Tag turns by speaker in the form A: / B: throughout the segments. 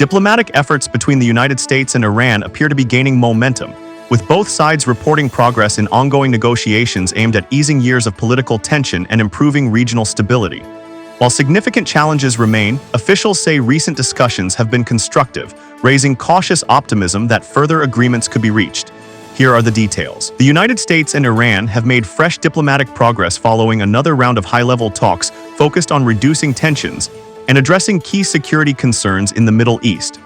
A: Diplomatic efforts between the United States and Iran appear to be gaining momentum, with both sides reporting progress in ongoing negotiations aimed at easing years of political tension and improving regional stability. While significant challenges remain, officials say recent discussions have been constructive, raising cautious optimism that further agreements could be reached. Here are the details. The United States and Iran have made fresh diplomatic progress following another round of high-level talks focused on reducing tensions and addressing key security concerns in the Middle East.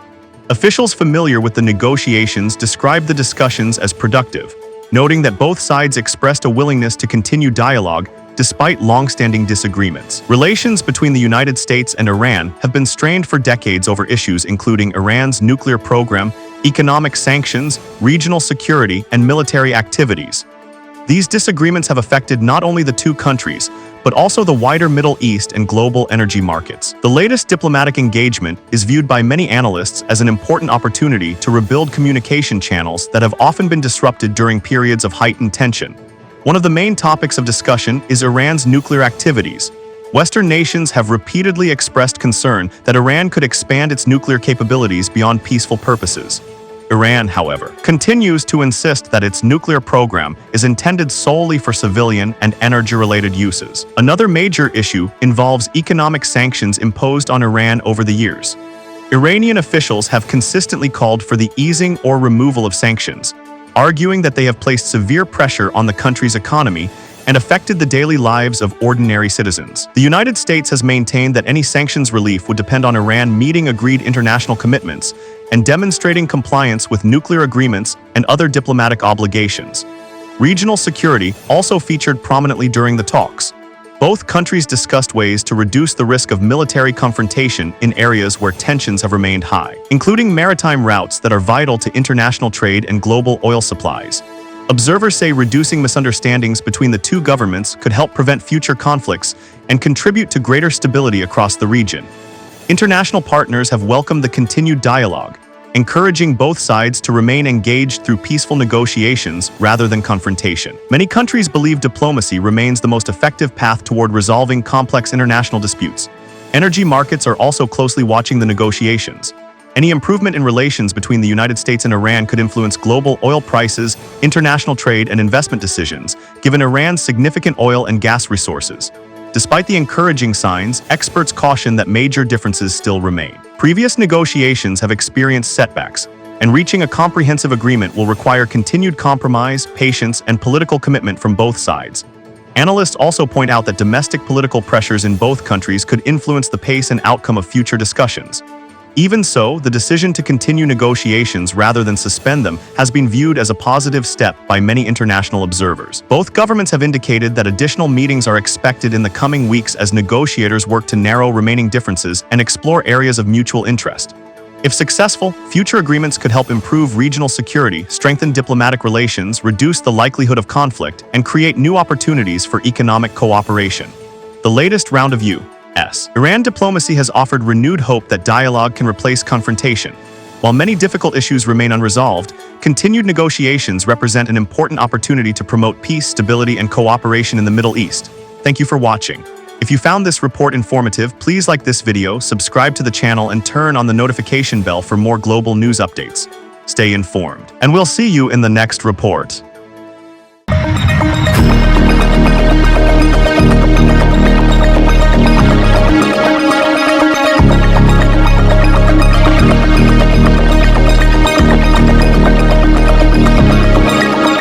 A: Officials familiar with the negotiations described the discussions as productive, noting that both sides expressed a willingness to continue dialogue despite long-standing disagreements. Relations between the United States and Iran have been strained for decades over issues including Iran's nuclear program, economic sanctions, regional security, and military activities. These disagreements have affected not only the two countries, but also the wider Middle East and global energy markets. The latest diplomatic engagement is viewed by many analysts as an important opportunity to rebuild communication channels that have often been disrupted during periods of heightened tension. One of the main topics of discussion is Iran's nuclear activities. Western nations have repeatedly expressed concern that Iran could expand its nuclear capabilities beyond peaceful purposes. Iran, however, continues to insist that its nuclear program is intended solely for civilian and energy-related uses. Another major issue involves economic sanctions imposed on Iran over the years. Iranian officials have consistently called for the easing or removal of sanctions, arguing that they have placed severe pressure on the country's economy and affected the daily lives of ordinary citizens. The United States has maintained that any sanctions relief would depend on Iran meeting agreed international commitments and demonstrating compliance with nuclear agreements and other diplomatic obligations. Regional security also featured prominently during the talks. Both countries discussed ways to reduce the risk of military confrontation in areas where tensions have remained high, including maritime routes that are vital to international trade and global oil supplies. Observers say reducing misunderstandings between the two governments could help prevent future conflicts and contribute to greater stability across the region. International partners have welcomed the continued dialogue, encouraging both sides to remain engaged through peaceful negotiations rather than confrontation. Many countries believe diplomacy remains the most effective path toward resolving complex international disputes. Energy markets are also closely watching the negotiations. Any improvement in relations between the United States and Iran could influence global oil prices, international trade, and investment decisions, given Iran's significant oil and gas resources. Despite the encouraging signs, experts caution that major differences still remain. Previous negotiations have experienced setbacks, and reaching a comprehensive agreement will require continued compromise, patience, and political commitment from both sides. Analysts also point out that domestic political pressures in both countries could influence the pace and outcome of future discussions. Even so, the decision to continue negotiations rather than suspend them has been viewed as a positive step by many international observers. Both governments have indicated that additional meetings are expected in the coming weeks as negotiators work to narrow remaining differences and explore areas of mutual interest. If successful, future agreements could help improve regional security, strengthen diplomatic relations, reduce the likelihood of conflict, and create new opportunities for economic cooperation. The latest round of U.S. Iran diplomacy has offered renewed hope that dialogue can replace confrontation. While many difficult issues remain unresolved, continued negotiations represent an important opportunity to promote peace, stability, and cooperation in the Middle East. Thank you for watching. If you found this report informative, please like this video, subscribe to the channel, and turn on the notification bell for more global news updates. Stay informed, and we'll see you in the next report.